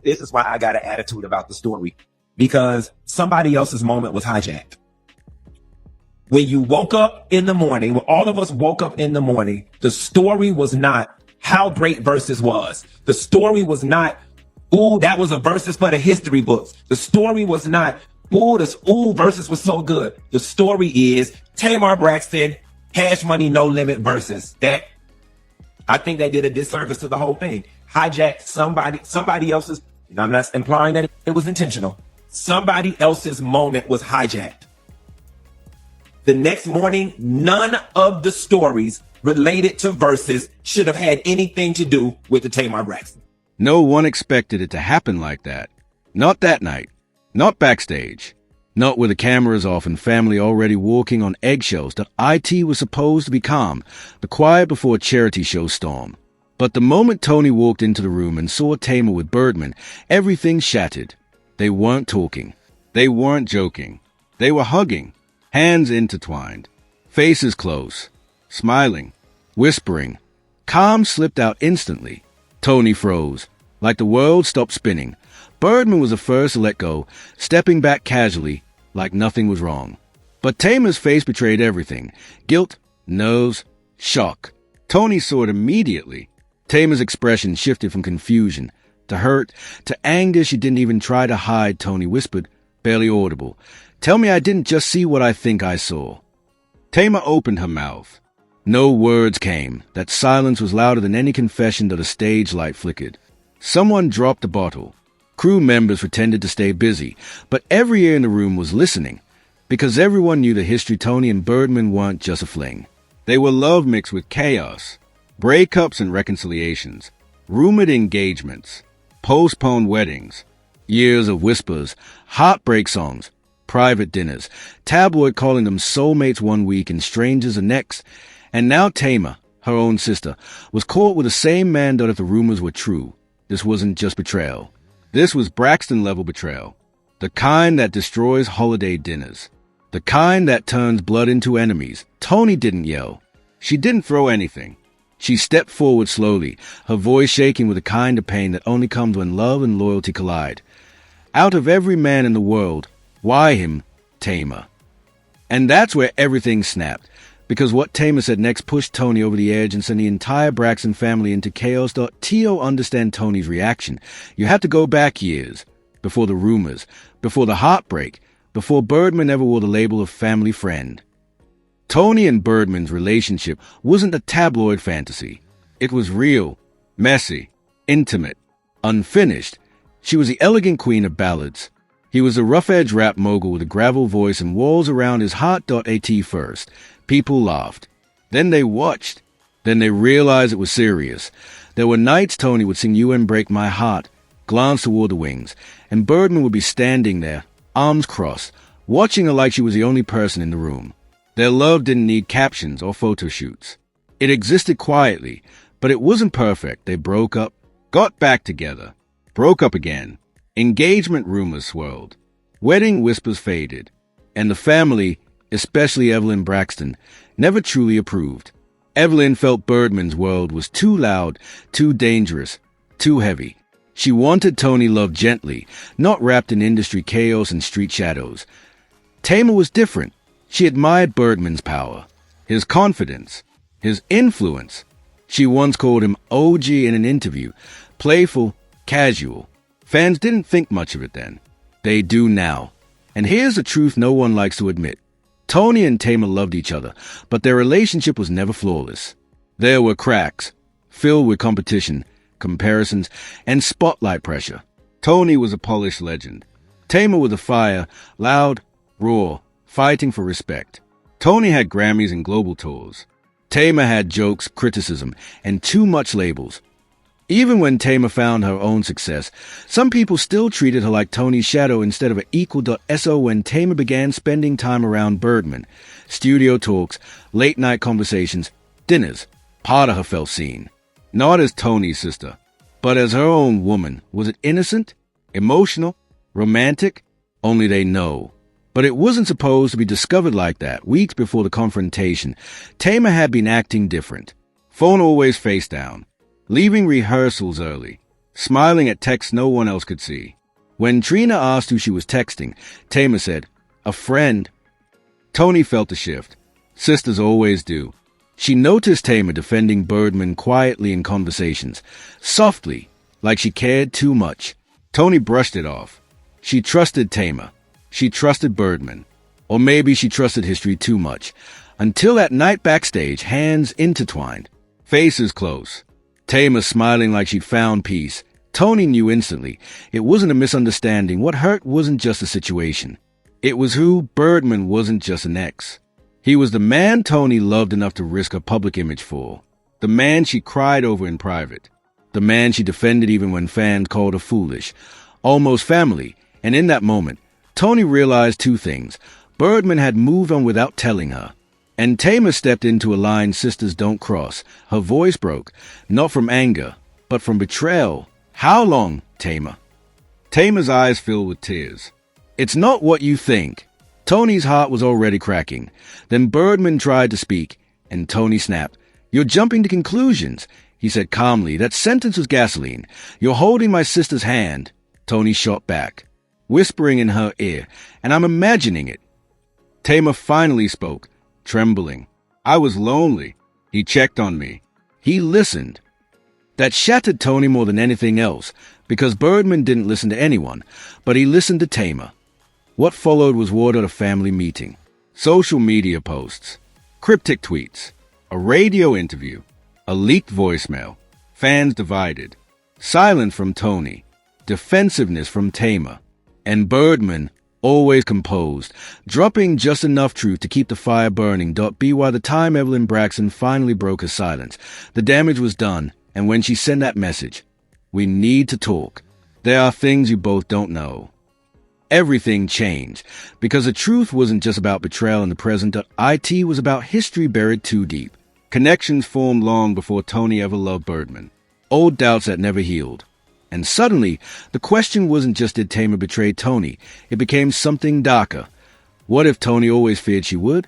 this is why I got an attitude about the story. Because somebody else's moment was hijacked. When you woke up in the morning, when all of us woke up in the morning, the story was not how great Versus was. The story was not, ooh, that was a Versus for the history books. The story was not, ooh, Versus was so good. The story is Tamar Braxton, Cash Money, No Limit Versus. That, I think they did a disservice to the whole thing. Hijacked somebody else's, I'm not implying that it was intentional. Somebody else's moment was hijacked. The next morning, none of the stories related to Versus should have had anything to do with the Tamar Braxton. No one expected it to happen like that. Not that night. Not backstage. Not with the cameras off and family already walking on eggshells. The IT was supposed to be calm, the quiet before a charity show storm. But the moment Toni walked into the room and saw Tamar with Birdman, everything shattered. They weren't talking. They weren't joking. They were hugging, hands intertwined, faces close, smiling, whispering. Calm slipped out instantly. Toni froze, like the world stopped spinning. Birdman was the first to let go, stepping back casually, like nothing was wrong. But Tamar's face betrayed everything. Guilt, nerves, shock. Toni saw it immediately. Tamar's expression shifted from confusion to hurt to anger she didn't even try to hide. Toni whispered, barely audible, "Tell me I didn't just see what I think I saw." Tamar opened her mouth. No words came. That silence was louder than any confession that a stage light flickered. Someone dropped a bottle. Crew members pretended to stay busy, but every ear in the room was listening, because everyone knew the history. Toni and Birdman weren't just a fling. They were love mixed with chaos, breakups and reconciliations, rumored engagements, postponed weddings, years of whispers, heartbreak songs, private dinners, tabloid calling them soulmates one week and strangers the next. And now Tamar, her own sister, was caught with the same man that if the rumors were true. This wasn't just betrayal. This was Braxton-level betrayal. The kind that destroys holiday dinners. The kind that turns blood into enemies. Toni didn't yell. She didn't throw anything. She stepped forward slowly, her voice shaking with the kind of pain that only comes when love and loyalty collide. Out of every man in the world, why him, Tamar? And that's where everything snapped, because what Tamar said next pushed Toni over the edge and sent the entire Braxton family into chaos. T.O. understand Toni's reaction. You had to go back years, before the rumors, before the heartbreak, before Birdman ever wore the label of family friend. Toni and Birdman's relationship wasn't a tabloid fantasy. It was real, messy, intimate, unfinished. She was the elegant queen of ballads. He was a rough-edge rap mogul with a gravel voice and walls around his heart. At first, people laughed. Then they watched. Then they realized it was serious. There were nights Toni would sing "You and Break My Heart," glance toward the wings, and Birdman would be standing there, arms crossed, watching her like she was the only person in the room. Their love didn't need captions or photo shoots. It existed quietly, but it wasn't perfect. They broke up, got back together, broke up again. Engagement rumors swirled. Wedding whispers faded. And the family, especially Evelyn Braxton, never truly approved. Evelyn felt Birdman's world was too loud, too dangerous, too heavy. She wanted Toni loved gently, not wrapped in industry chaos and street shadows. Tamar was different. She admired Birdman's power, his confidence, his influence. She once called him OG in an interview, playful, casual. Fans didn't think much of it then. They do now. And here's the truth no one likes to admit. Toni and Tamar loved each other, but their relationship was never flawless. There were cracks, filled with competition, comparisons, and spotlight pressure. Toni was a polished legend. Tamar was a fire, loud, raw, fighting for respect. Toni had Grammys and global tours. Tamar had jokes, criticism, and too much labels. Even when Tamar found her own success, some people still treated her like Toni's shadow instead of an equal. So when Tamar began spending time around Birdman, studio talks, late-night conversations, dinners, part of her felt seen. Not as Toni's sister, but as her own woman. Was it innocent, emotional, romantic? Only they know. But it wasn't supposed to be discovered like that. Weeks before the confrontation, Tamar had been acting different. Phone always face down. Leaving rehearsals early. smiling at texts no one else could see. When Trina asked who she was texting, Tamar said, "A friend." Toni felt the shift. Sisters always do. She noticed Tamar defending Birdman quietly in conversations, softly, like she cared too much. Toni brushed it off. She trusted Tamar. She trusted Birdman. Or maybe she trusted history too much. Until that night backstage, hands intertwined, faces close. Tamar smiling like she'd found peace. Toni knew instantly. It wasn't a misunderstanding. What hurt wasn't just a situation. It was who Birdman wasn't just an ex. He was the man Toni loved enough to risk her public image for. The man she cried over in private. The man she defended even when fans called her foolish. Almost family. And in that moment, Toni realized two things. Birdman had moved on without telling her. And Tamar stepped into a line sisters don't cross. Her voice broke, not from anger, but from betrayal. "How long, Tamar?" Tamar's eyes filled with tears. "It's not what you think." Toni's heart was already cracking. Then Birdman tried to speak, and Toni snapped. "You're jumping to conclusions," he said calmly. "That sentence was gasoline. You're holding my sister's hand." Toni shot back, whispering in her ear, "And I'm imagining it." Tamar finally spoke, trembling. "I was lonely. He checked on me. He listened." That shattered Toni more than anything else, because Birdman didn't listen to anyone, but he listened to Tamar. What followed was word at a family meeting, social media posts, cryptic tweets, a radio interview, a leaked voicemail, fans divided, silence from Toni, defensiveness from Tamar, and Birdman, always composed, dropping just enough truth to keep the fire burning. By the time Evelyn Braxton finally broke her silence, the damage was done, and when she sent that message, "We need to talk. There are things you both don't know." Everything changed, because the truth wasn't just about betrayal in the present. IT was about history buried too deep. Connections formed long before Toni ever loved Birdman. Old doubts that never healed. And suddenly, the question wasn't just did Tamar betray Toni, it became something darker. What if Toni always feared she would?